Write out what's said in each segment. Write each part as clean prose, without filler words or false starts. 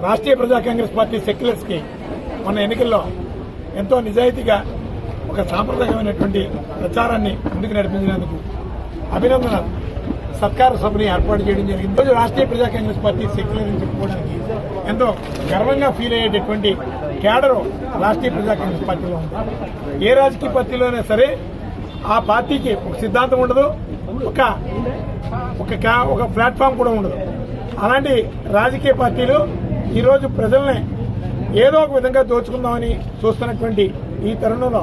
రాష్ట్రీయ ప్రజా Congress party seculars కి మన ఎన్నికల్లో ఎంతో నిజాయితీగా ఒక సాంప్రదాయమైనటువంటి ప్రచారాన్ని ముందుకు నడిపించినందుకు అభినందనలు. సత్కార సభని ఏర్పాటు చేయడం జరిగింది. ఈరోజు రాష్ట్రీయ ప్రజా కాంగ్రెస్ పార్టీ సెక్యులర్ అని చెప్పుకోవడానికి ఎంతో గర్వంగా ఫీల్ అయ్యేటటువంటి క్యాడర్ రాష్ట్రీయ ప్రజా కాంగ్రెస్ పార్టీలో ఉంది. ఏ రాజకీయ పార్టీలోనే సరే ఆ పార్టీకి ఒక సిద్ధాంతం ఉండదు, ఒక ప్లాట్ఫామ్ కూడా ఉండదు. అలాంటి రాజకీయ పార్టీలు ఈరోజు ప్రజల్ని ఏదో ఒక విధంగా దోచుకుందామని చూస్తున్నటువంటి ఈ తరుణంలో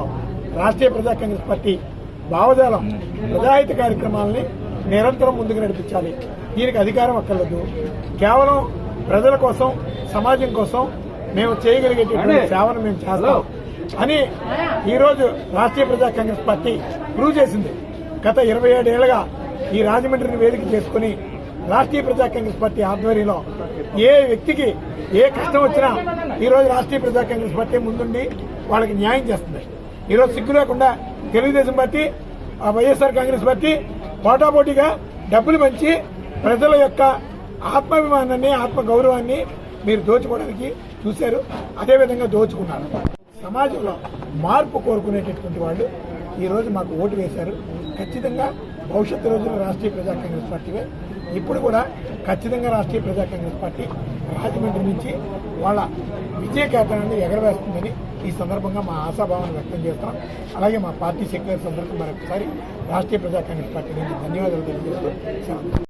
రాష్ట్రీయ ప్రజా కాంగ్రెస్ పార్టీ భావజాలం ప్రజాహిత కార్యక్రమాలని నిరంతరం ముందుకు నడిపించాలి. దీనికి అధికారం అక్కర్లేదు. కేవలం ప్రజల కోసం, సమాజం కోసం మేము చేయగలిగేటటువంటి సేవను మేము చేస్తాం అని ఈరోజు రాష్ట్రీయ ప్రజా కాంగ్రెస్ పార్టీ ప్రూవ్ చేసింది. గత 27 ఏళ్లుగా ఈ రాజమండ్రిని వేదిక చేసుకుని రాష్ట్రీయ ప్రజా కాంగ్రెస్ పార్టీ ఆధ్వర్యంలో ఏ వ్యక్తికి ఏ కష్టం వచ్చినా ఈరోజు రాష్ట్రీయ ప్రజా కాంగ్రెస్ పార్టీ ముందుండి వాళ్ళకి న్యాయం చేస్తుంది. ఈరోజు సిగ్గు లేకుండా తెలుగుదేశం పార్టీ, వైఎస్ఆర్ కాంగ్రెస్ పార్టీ పోటాపోటీగా డబ్బులు పంచి ప్రజల యొక్క ఆత్మాభిమానాన్ని, ఆత్మగౌరవాన్ని మీరు దోచుకోవడానికి చూశారు. అదేవిధంగా దోచుకున్నారు. సమాజంలో మార్పు కోరుకునేటటువంటి వాళ్ళు ఈరోజు మాకు ఓటు వేశారు. ఖచ్చితంగా భవిష్యత్తు రోజుల్లో రాష్ట్రీయ ప్రజా కాంగ్రెస్ పార్టీవే. ఇప్పుడు కూడా ఖచ్చితంగా రాష్ట్రీయ ప్రజా కాంగ్రెస్ పార్టీ రాజమండ్రి నుంచి వాళ్ళ విజయ కేంద్రాన్ని ఎగరవేస్తుందని ఈ సందర్భంగా మా ఆశాభావాన్ని వ్యక్తం చేస్తాం. అలాగే మా పార్టీ సెక్యులర్స్ అందరికీ మరొకసారి రాష్ట్రీయ ప్రజా కాంగ్రెస్ పార్టీ నుంచి ధన్యవాదాలు తెలియజేస్తూ